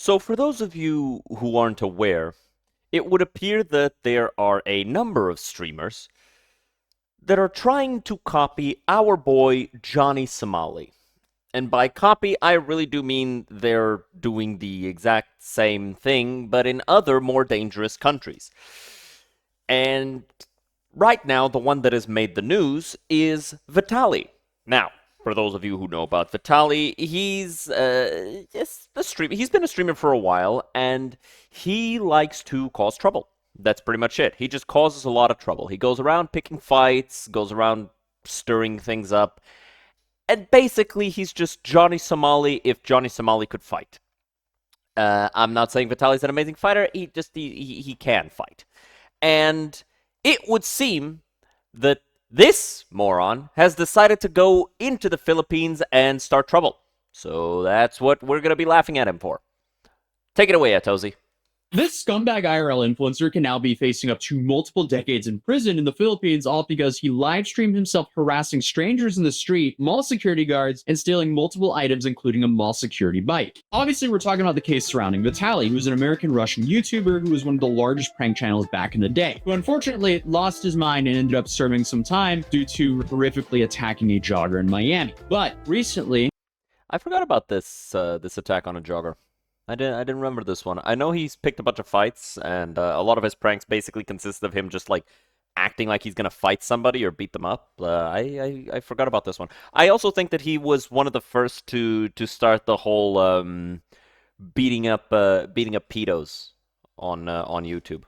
So, for those of you who aren't aware, it would appear that there are a number of streamers that are trying to copy our boy Johnny Somali. And by copy, I really do mean they're doing the exact same thing, but in other more dangerous countries. And right now, the one that has made the news is Vitali. Now, for those of you who know about Vitali, he's just a streamer. He's been a streamer for a while, and he likes to cause trouble. That's pretty much it. He just causes a lot of trouble. He goes around picking fights, goes around stirring things up, and basically he's just Johnny Somali if Johnny Somali could fight. I'm not saying Vitali's an amazing fighter. He can fight, and it would seem that this moron has decided to go into the Philippines and start trouble. So that's what we're going to be laughing at him for. Take it away, Atozi. This scumbag IRL influencer can now be facing up to multiple decades in prison in the Philippines, all because he live streamed himself harassing strangers in the street, mall security guards, and stealing multiple items, including a mall security bike. Obviously, we're talking about the case surrounding Vitali, who's an American-Russian YouTuber who was one of the largest prank channels back in the day, who unfortunately lost his mind and ended up serving some time due to horrifically attacking a jogger in Miami. But recently, I forgot about this attack on a jogger. I didn't remember this one. I know he's picked a bunch of fights, and a lot of his pranks basically consist of him just like acting like he's gonna fight somebody or beat them up. I forgot about this one. I also think that he was one of the first to start the whole beating up pedos on YouTube.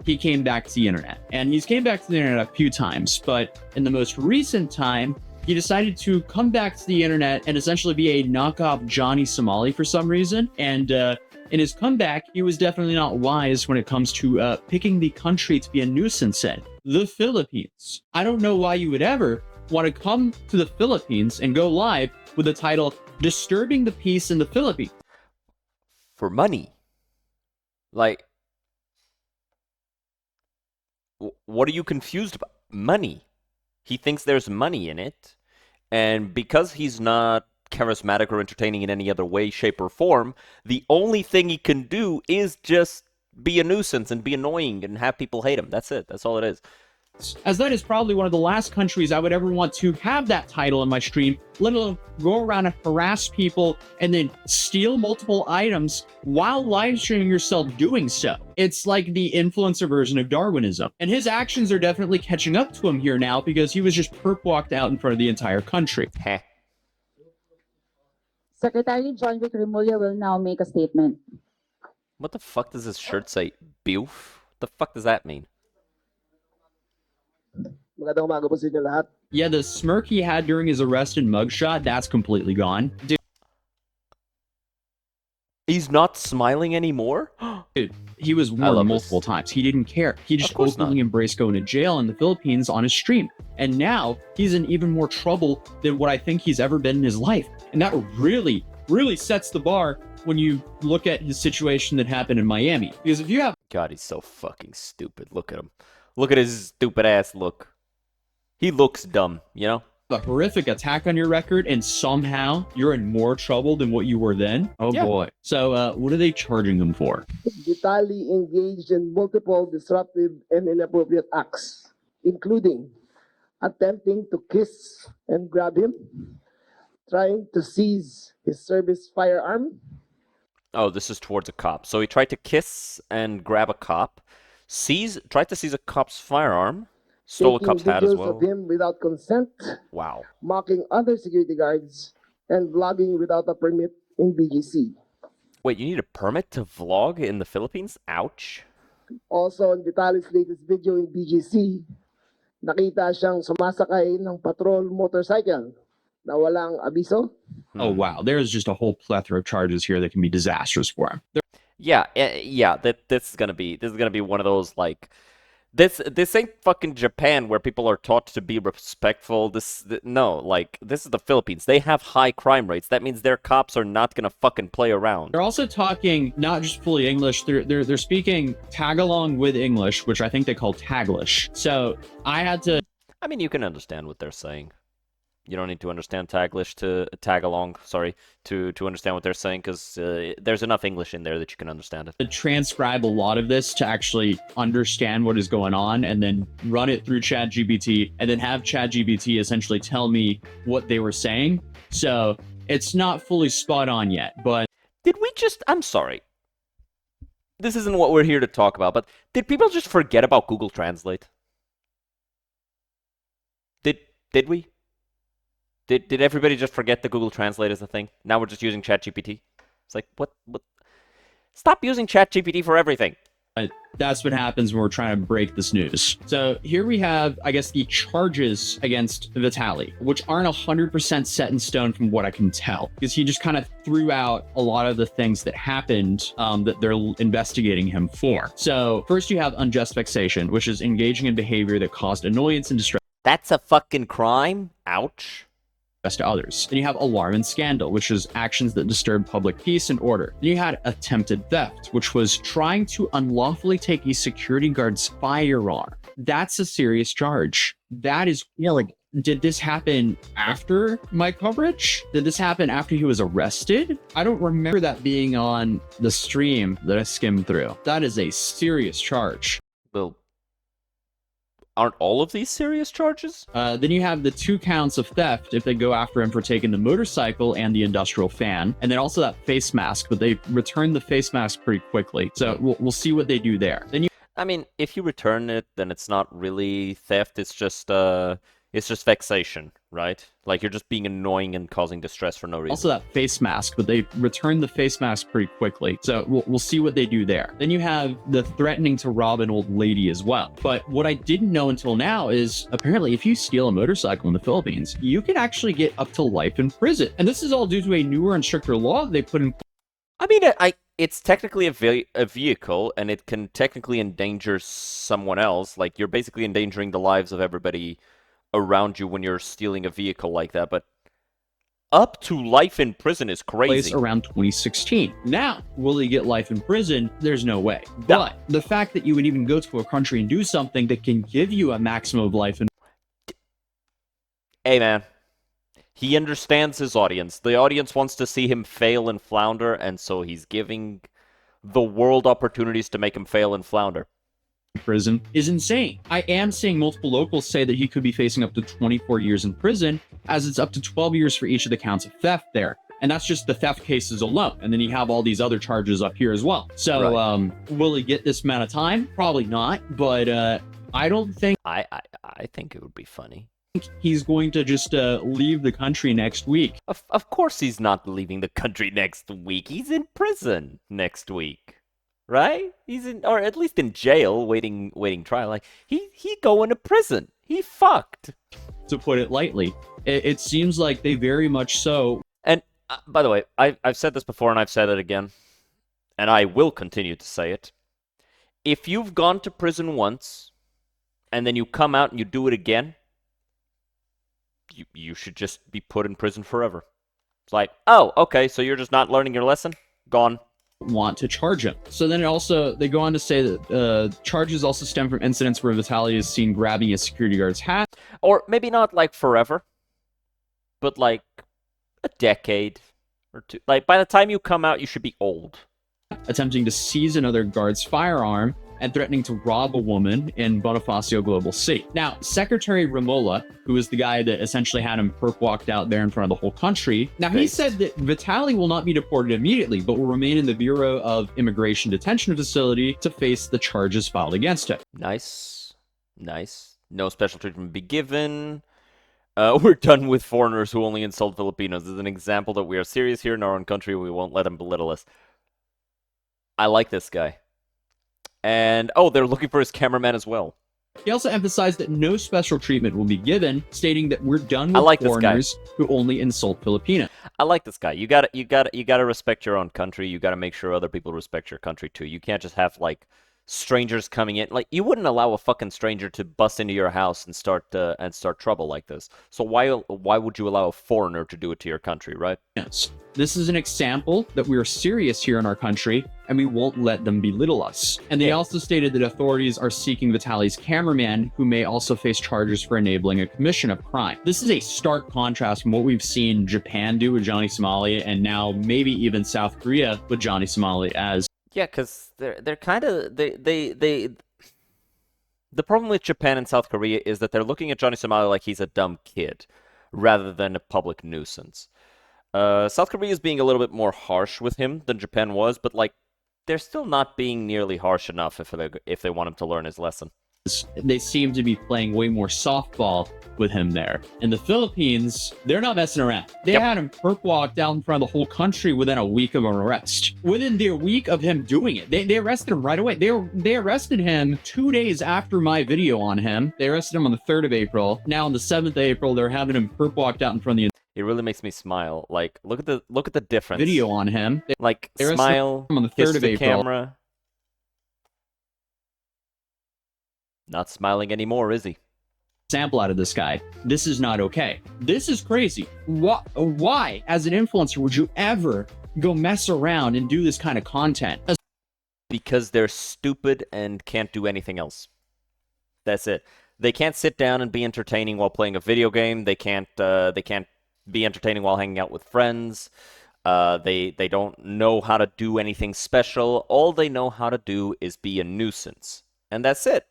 he came back to the internet. And he's came back to the internet a few times, but in the most recent time, he decided to come back to the internet and essentially be a knockoff Johnny Somali for some reason. And in his comeback, he was definitely not wise when it comes to picking the country to be a nuisance in. The Philippines. I don't know why you would ever want to come to the Philippines and go live with the title Disturbing the Peace in the Philippines. For money. Like, what are you confused about? Money. He thinks there's money in it. And because he's not charismatic or entertaining in any other way, shape, or form, the only thing he can do is just be a nuisance and be annoying and have people hate him. That's it. That's all it is. As that is probably one of the last countries I would ever want to have that title in my stream, let alone go around and harass people and then steal multiple items while live streaming yourself doing so. It's like the influencer version of Darwinism. And his actions are definitely catching up to him here now because he was just perp walked out in front of the entire country. Heh. Secretary John Vic Remulla will now make a statement. What the fuck does his shirt say? Beef? What the fuck does that mean? Magandang umaga po sa inyo lahat. Yeah, the smirk he had during his arrest and mugshot, that's completely gone. He's not smiling anymore? Dude, he was warned multiple times. He didn't care. He just openly embraced going to jail in the Philippines on his stream. And now he's in even more trouble than what I think he's ever been in his life. And that really, really sets the bar when you look at his situation that happened in Miami. Because if you have... God, he's so fucking stupid. Look at him. Look at his stupid ass look. He looks dumb, you know? a horrific attack on your record and somehow you're in more trouble than what you were then? Oh Yeah. boy. So what are they charging them for? Vitali engaged in multiple disruptive and inappropriate acts, including attempting to kiss and grab him, trying to seize his service firearm. Oh, this is towards a cop. So he tried to kiss and grab a cop, tried to seize a cop's firearm, stole a taking cop's hat as videos well. of him without consent, Wow. mocking other security guards, and vlogging without a permit in BGC. Wait, you need a permit to vlog in the Philippines? Ouch. Also, in Vitali's latest video in BGC, nakita siyang sumasakay ng patrol motorcycle na walang abiso. Oh wow, there's just a whole plethora of charges here that can be disastrous for him. Yeah, this is gonna be one of those like this ain't fucking Japan where people are taught to be respectful. No, like this is the Philippines. They have high crime rates. That means their cops are not gonna fucking play around. They're also talking not just fully English, they're speaking Tagalong with English, which I think they call Taglish. So I had to I mean, you can understand what they're saying. You don't need to understand Taglish to tag along, sorry, to understand what they're saying, because there's enough English in there that you can understand it. To transcribe a lot of this to actually understand what is going on and then run it through ChatGPT and then have ChatGPT essentially tell me what they were saying. So it's not fully spot on yet, but Did we just... I'm sorry. This isn't what we're here to talk about, but did people just forget about Google Translate? Did we? Did everybody just forget that Google Translate is a thing? Now we're just using ChatGPT? It's like, what? Stop using ChatGPT for everything. that's what happens when we're trying to break this news. So here we have, I guess, the charges against Vitali, which aren't 100% set in stone from what I can tell, because he just kind of threw out a lot of the things that happened that they're investigating him for. So first you have unjust vexation, which is engaging in behavior that caused annoyance and distress That's a fucking crime? Ouch. to others. Then you have alarm and scandal, which is actions that disturb public peace and order. Then you had attempted theft, which was trying to unlawfully take a security guard's firearm. That's a serious charge. That is, like, did this happen after my coverage? Did this happen after he was arrested? I don't remember that being on the stream that I skimmed through. That is a serious charge. Well, aren't all of these serious charges? Then you have the 2 counts of theft if they go after him for taking the motorcycle and the industrial fan, and then also that face mask, but they return the face mask pretty quickly. So we'll see what they do there. Then you I mean, if you return it, then it's not really theft. It's just vexation, right? Like you're just being annoying and causing distress for no reason. also that face mask, but they return the face mask pretty quickly. So we'll see what they do there. Then you have the threatening to rob an old lady as well. But what I didn't know until now is apparently if you steal a motorcycle in the Philippines, you can actually get up to life in prison. And this is all due to a newer and stricter law they put in. I mean, it's technically a vehicle, and it can technically endanger someone else. Like you're basically endangering the lives of everybody around you when you're stealing a vehicle like that, but up to life in prison is crazy. Place around 2016. Now, will he get life in prison? There's no way. But the fact that you would even go to a country and do something that can give you a maximum of life in... Hey man, he understands his audience. The audience wants to see him fail and flounder, and so he's giving the world opportunities to make him fail and flounder. Prison is insane. I am seeing multiple locals say that he could be facing up to 24 years in prison, as it's up to 12 years for each of the counts of theft there. And that's just the theft cases alone. And then you have all these other charges up here as well. So, Right. Will he get this amount of time? Probably not. But I don't think I think it would be funny. he's going to just leave the country next week. Of course he's not leaving the country next week. He's in prison next week. Right? He's in, or at least in jail, waiting trial. Like he going to prison. He fucked. To put it lightly, it seems like they very much so. And by the way, I've said this before, and I've said it again, and I will continue to say it. If you've gone to prison once, and then you come out and you do it again, you should just be put in prison forever. It's like, oh, okay, so you're just not learning your lesson? Gone. Want to charge him. So then they go on to say that charges also stem from incidents where Vitali is seen grabbing a security guard's hat. Or maybe not like forever, but like a decade or two. Like by the time you come out, you should be old. Attempting to seize another guard's firearm and threatening to rob a woman in Bonifacio Global C. Now, Secretary Ramola, who is the guy that essentially had him perp walked out there in front of the whole country, now he said that Vitali will not be deported immediately, but will remain in the Bureau of Immigration Detention Facility to face the charges filed against him. Nice. No special treatment be given. We're done with foreigners who only insult Filipinos. As an example that we are serious here in our own country, we won't let them belittle us. I like this guy. And, oh, they're looking for his cameraman as well. He also emphasized that no special treatment will be given, stating that we're done I with like this guy. foreigners who only insult Filipinos. I like this guy. You gotta respect your own country. You gotta make sure other people respect your country too. You can't just have like strangers coming in. Like, you wouldn't allow a fucking stranger to bust into your house and start trouble like this. So why would you allow a foreigner to do it to your country, right? Yes. This is an example that we are serious here in our country, and we won't let them belittle us. And they also stated that authorities are seeking Vitaly's cameraman, who may also face charges for enabling a commission of crime. This is a stark contrast from what we've seen Japan do with Johnny Somali, and now maybe even South Korea with Johnny Somali as. Yeah, because they're kind of they. The problem with Japan and South Korea is that they're looking at Johnny Somali like he's a dumb kid, rather than a public nuisance. South Korea is being a little bit more harsh with him than Japan was, but like they're still not being nearly harsh enough if they want him to learn his lesson. They seem to be playing way more softball with him there. In the Philippines, they're not messing around. They had him perp walk down in front of the whole country within a week of an arrest. Within the week of him doing it, they arrested him right away. They arrested him 2 days after my video on him. They arrested him on the 3rd of April. Now on the 7th of April, they're having him perp walked out in front of the. It really makes me smile. Like, look at the difference. Video on him. Like, smile, on the 3rd kiss of the April. camera. Not smiling anymore, is he? Sample out of this guy. This is not okay. This is crazy. Why, as an influencer, would you ever go mess around and do this kind of content? Because they're stupid and can't do anything else. That's it. They can't sit down and be entertaining while playing a video game. They can't be entertaining while hanging out with friends. They don't know how to do anything special. All they know how to do is be a nuisance. And that's it.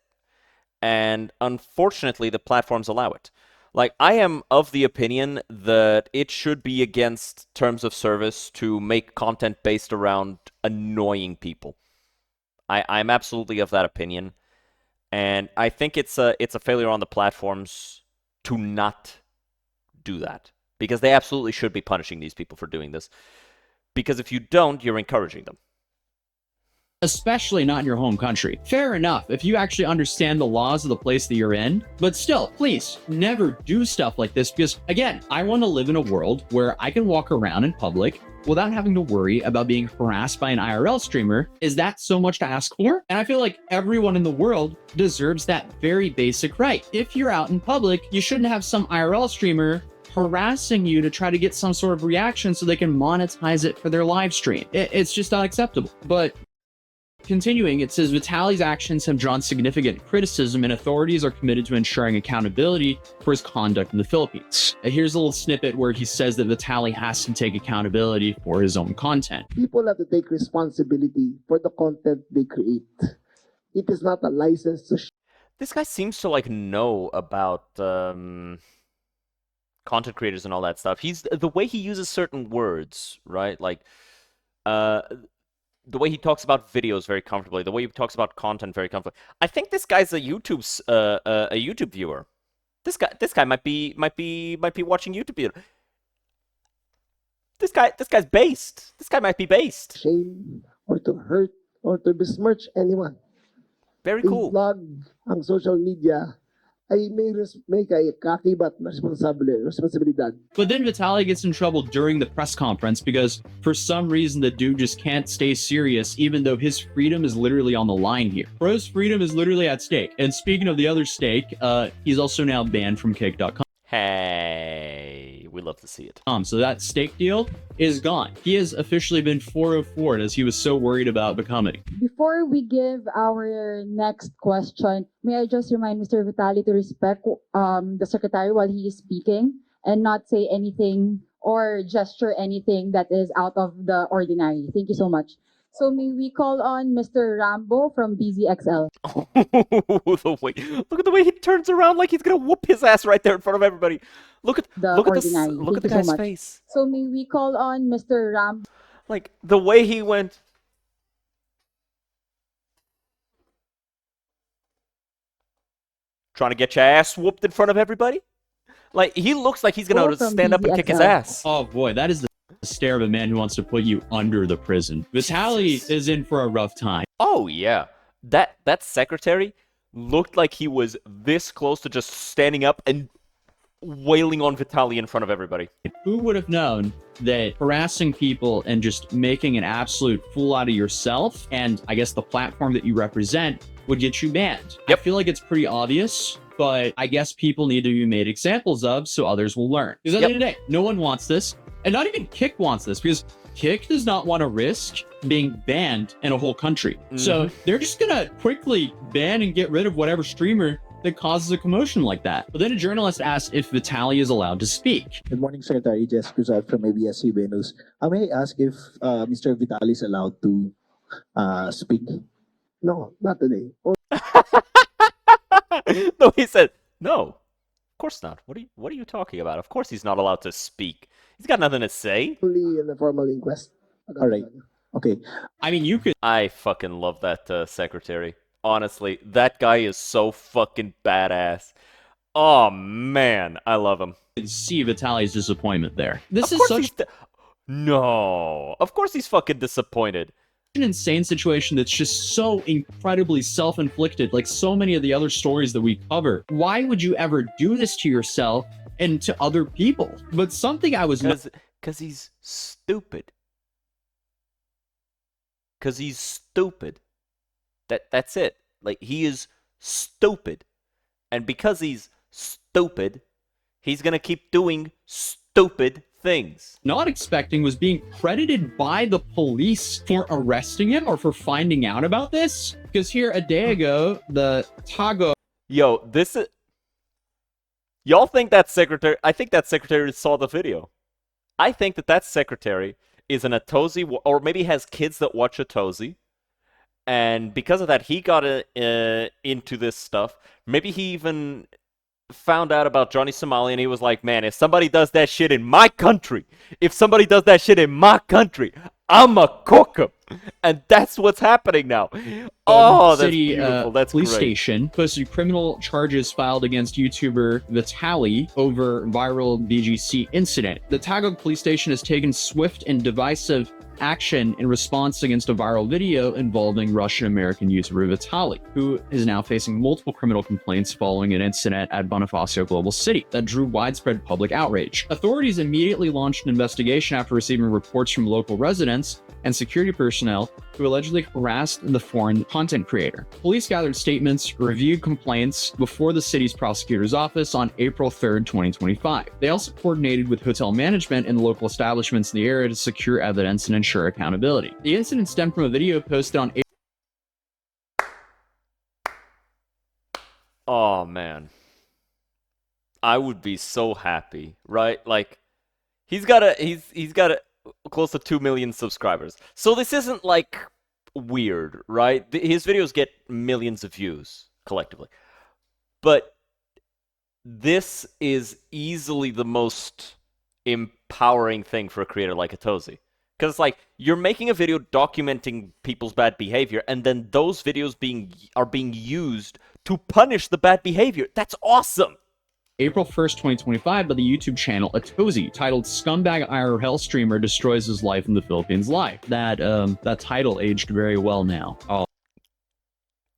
And unfortunately, the platforms allow it. Like, I am of the opinion that it should be against terms of service to make content based around annoying people. I'm absolutely of that opinion. And I think it's a failure on the platforms to not do that. Because they absolutely should be punishing these people for doing this. Because if you don't, you're encouraging them. Especially not in your home country. Fair enough if you actually understand the laws of the place that you're in, but still, please never do stuff like this because, again, I want to live in a world where I can walk around in public without having to worry about being harassed by an IRL streamer. Is that so much to ask for? And I feel like everyone in the world deserves that very basic right. If you're out in public, you shouldn't have some IRL streamer harassing you to try to get some sort of reaction so they can monetize it for their live stream. It's just not acceptable. But continuing, it says Vitaly's actions have drawn significant criticism and authorities are committed to ensuring accountability for his conduct in the Philippines. Here's a little snippet where he says that Vitaly has to take accountability for his own content. People have to take responsibility for the content they create. It is not a license to This guy seems to like know about content creators and all that stuff. He's the way he uses certain words, right? Like the way he talks about videos very comfortably, the way he talks about content very comfortably. I think this guy's a YouTube viewer. This guy might be watching YouTube video. This guy's based. This guy might be based. shame or to hurt or to besmirch anyone. Very Ang cool. vlog, ang social media, ay may kaakibat na responsibilidad. But then Vitaly gets in trouble during the press conference because for some reason the dude just can't stay serious even though his freedom is literally on the line here. Bro's freedom is literally at stake. And speaking of the other stake, he's also now banned from Kick.com. Hey, we love to see it. So that stake deal is gone. He has officially been 404 as he was so worried about becoming. Before we give our next question, may I just remind Mr. Vitali to respect the secretary while he is speaking and not say anything or gesture anything that is out of the ordinary. Thank you so much. So may we call on Mr. Rambo from BZXL. Look at the way he turns around like he's gonna whoop his ass right there in front of everybody. Look at The the Thank you so guy's much. face. So may we call on Mr. Rambo. Like the way he went. Trying to get your ass whooped in front of everybody? Like, he looks like he's gonna From stand up and kick his BZXL. ass. Oh boy, that is the stare of a man who wants to put you under the prison. Vitaly is in for a rough time. Oh yeah. That secretary looked like he was this close to just standing up and wailing on Vitaly in front of everybody. Who would have known that harassing people and just making an absolute fool out of yourself and I guess the platform that you represent would get you banned? Yep. I feel like it's pretty obvious, but I guess people need to be made examples of so others will learn. Because at the end of the day, no one wants this, and not even Kick wants this, because Kick does not want to risk being banned in a whole country. So they're just gonna quickly ban and get rid of whatever streamer that causes a commotion like that. But then a journalist asked if Vitaly is allowed to speak. Good morning, Secretary Jess Cruzat from ABS-CBN News. May I ask if Mr. Vitali is allowed to speak? No, not today. No, he said, no, of course not. What are you talking about? Of course he's not allowed to speak. He's got nothing to say. Only in a formal inquest. All right. Okay. I mean, you could I fucking love that secretary. Honestly, that guy is so fucking badass. Oh man, I love him. see Vitaly's disappointment there. This Of is course such he's no, of course he's fucking disappointed. an insane situation that's just so incredibly self-inflicted, like so many of the other stories that we cover. Why would you ever do this to yourself and to other people? But something I was Because he's stupid. Because he's stupid. That's it. Like, he is stupid. And because he's stupid, he's gonna keep doing stupid things. not expecting was being credited by the police for arresting him or for finding out about this. Because here a day ago, the Tago Yo, this is... Y'all think that secretary... I think that secretary saw the video. I think that secretary is an Atozi, or maybe has kids that watch Atozi. And because of that, he got into this stuff. Maybe he even found out about Johnny Somali, and he was like, man, if somebody does that shit in my country, I'ma cook him. And that's what's happening now. Oh, that's City beautiful. That's police great. station posted criminal charges filed against YouTuber Vitaly over viral BGC incident. The Tagoג police station has taken swift and divisive action in response against a viral video involving Russian-American YouTuber Vitaly, who is now facing multiple criminal complaints following an incident at Bonifacio Global City that drew widespread public outrage. Authorities immediately launched an investigation after receiving reports from local residents and security personnel who allegedly harassed the foreign content creator. Police gathered statements, reviewed complaints before the city's prosecutor's office on April 3rd, 2025. They also coordinated with hotel management and local establishments in the area to secure evidence and ensure accountability. The incident stemmed from a video posted on Oh, man. I would be so happy, right? Like, he's got close to 2 million subscribers. So this isn't like weird, right? His videos get millions of views collectively. But this is easily the most empowering thing for a creator like Atozi. Because it's like, you're making a video documenting people's bad behavior, and then those videos are being used to punish the bad behavior. That's awesome! April 1st, 2025 by the YouTube channel Atozi, titled Scumbag IRL Streamer Destroys His Life in the Philippines Live. That title aged very well now.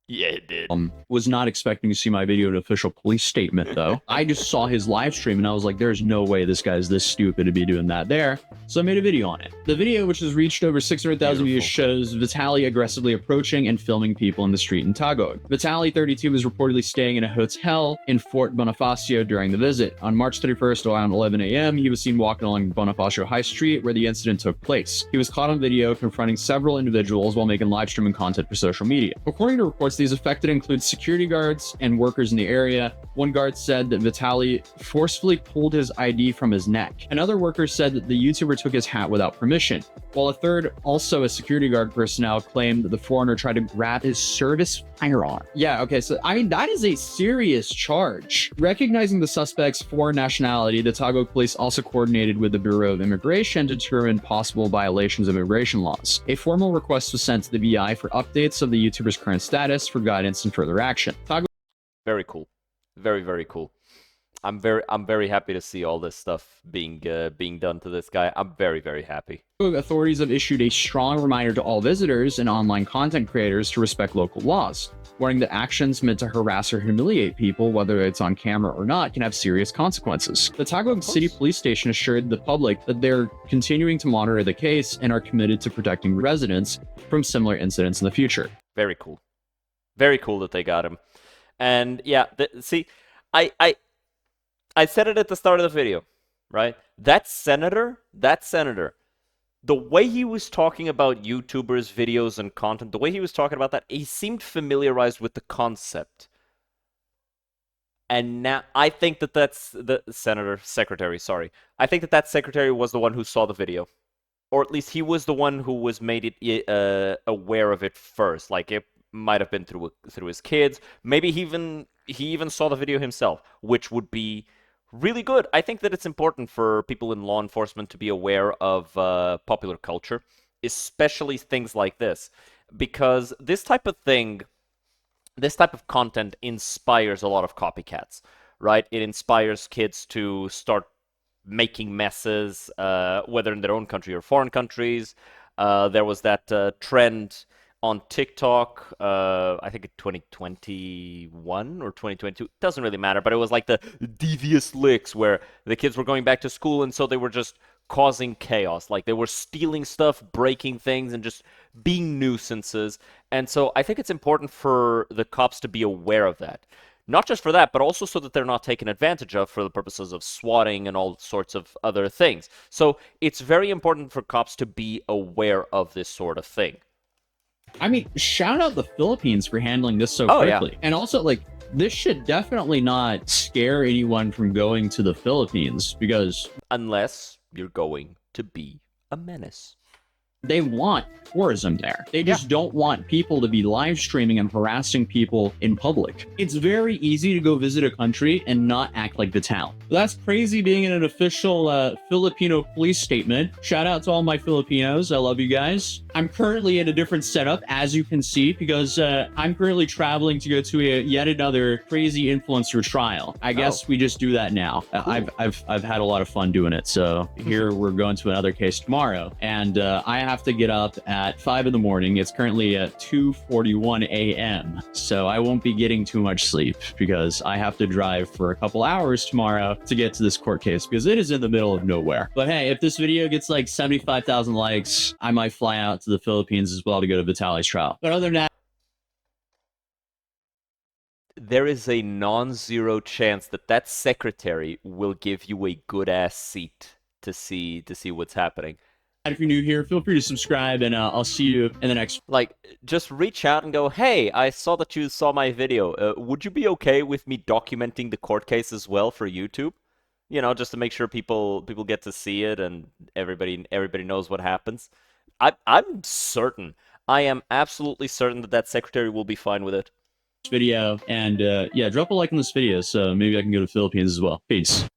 Yeah, it did. Was not expecting to see my video in an official police statement, though. I just saw his live stream and I was like, there's no way this guy's this stupid to be doing that there. So I made a video on it. The video, which has reached over 600,000 views, shows Vitaly aggressively approaching and filming people in the street in Tagoג. Vitaly, 32, was reportedly staying in a hotel in Fort Bonifacio during the visit. On March 31st, around 11 a.m., he was seen walking along Bonifacio High Street where the incident took place. He was caught on video confronting several individuals while making live streaming content for social media. According to reports, these affected include security guards and workers in the area. One guard said that Vitaly forcefully pulled his ID from his neck. Another worker said that the YouTuber took his hat without permission, while a third, also a security guard personnel, claimed that the foreigner tried to grab his service firearm. Yeah, okay, so I mean, that is a serious charge. Recognizing the suspect's foreign nationality, the Tagoג police also coordinated with the Bureau of Immigration to determine possible violations of immigration laws. A formal request was sent to the BI for updates of the YouTuber's current status for guidance and further action. Very cool. Very, very cool. I'm very happy to see all this stuff being done to this guy. I'm very, very happy. Authorities have issued a strong reminder to all visitors and online content creators to respect local laws. warning that actions meant to harass or humiliate people, whether it's on camera or not, can have serious consequences. The Taguig City Police Station assured the public that they're continuing to monitor the case and are committed to protecting residents from similar incidents in the future. Very cool. Very cool that they got him. And yeah, see, I said it at the start of the video, right? That senator, the way he was talking about YouTubers, videos, and content, the way he was talking about that, he seemed familiarized with the concept. And now I think that that's the secretary, sorry. I think that secretary was the one who saw the video. Or at least he was the one who was made it aware of it first. Like it might have been through his kids. Maybe he even saw the video himself, which would be really good. I think that it's important for people in law enforcement to be aware of popular culture, especially things like this, because this type of content inspires a lot of copycats, right? It inspires kids to start making messes, whether in their own country or foreign countries. There was that trend on TikTok, I think in 2021 or 2022, it doesn't really matter, but it was like the devious licks where the kids were going back to school and so they were just causing chaos. Like they were stealing stuff, breaking things, and just being nuisances. And so I think it's important for the cops to be aware of that. Not just for that, but also so that they're not taken advantage of for the purposes of swatting and all sorts of other things. So it's very important for cops to be aware of this sort of thing. I mean, shout out the Philippines for handling this so quickly. Yeah. And also, like, this should definitely not scare anyone from going to the Philippines because unless you're going to be a menace. They want tourism there. They just don't want people to be live streaming and harassing people in public. It's very easy to go visit a country and not act like the town. That's crazy being in an official Filipino police statement. Shout out to all my Filipinos. I love you guys. I'm currently in a different setup, as you can see, because I'm currently traveling to go to yet another crazy influencer trial. I guess we just do that now. Cool. I've had a lot of fun doing it. So here we're going to another case tomorrow, and I have to get up at 5 in the morning. It's currently at 2:41 a.m. So I won't be getting too much sleep because I have to drive for a couple hours tomorrow to get to this court case because it is in the middle of nowhere. But hey, if this video gets like 75,000 likes, I might fly out to the Philippines as well to go to Vitaly's trial. But other than that, there is a non-zero chance that secretary will give you a good ass seat to see what's happening. if you're new here, feel free to subscribe, and I'll see you in the next. Like, just reach out and go, hey, I saw that you saw my video. Would you be okay with me documenting the court case as well for YouTube? You know, just to make sure people get to see it and everybody knows what happens. I'm certain. I am absolutely certain that secretary will be fine with it. Video, and yeah, drop a like on this video so maybe I can go to the Philippines as well. Peace.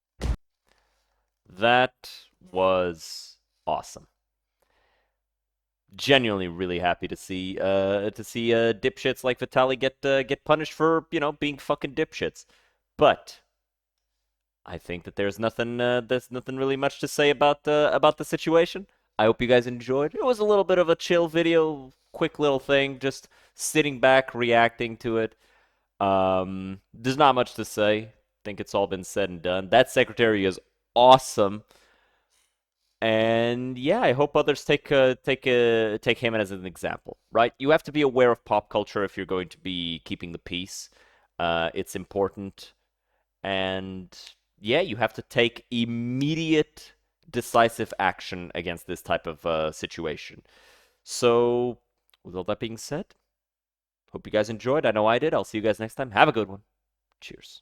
That was awesome. Genuinely really happy to see dipshits like Vitaly get punished for, you know, being fucking dipshits. But I think that there's nothing really much to say about the situation. I hope you guys enjoyed. It was a little bit of a chill video, quick little thing, just sitting back, reacting to it. There's not much to say. I think it's all been said and done. That secretary is awesome. And yeah, I hope others take him as an example, right? You have to be aware of pop culture if you're going to be keeping the peace. It's important. And yeah, you have to take immediate, decisive action against this type of situation. So, with all that being said, hope you guys enjoyed. I know I did. I'll see you guys next time. Have a good one. Cheers.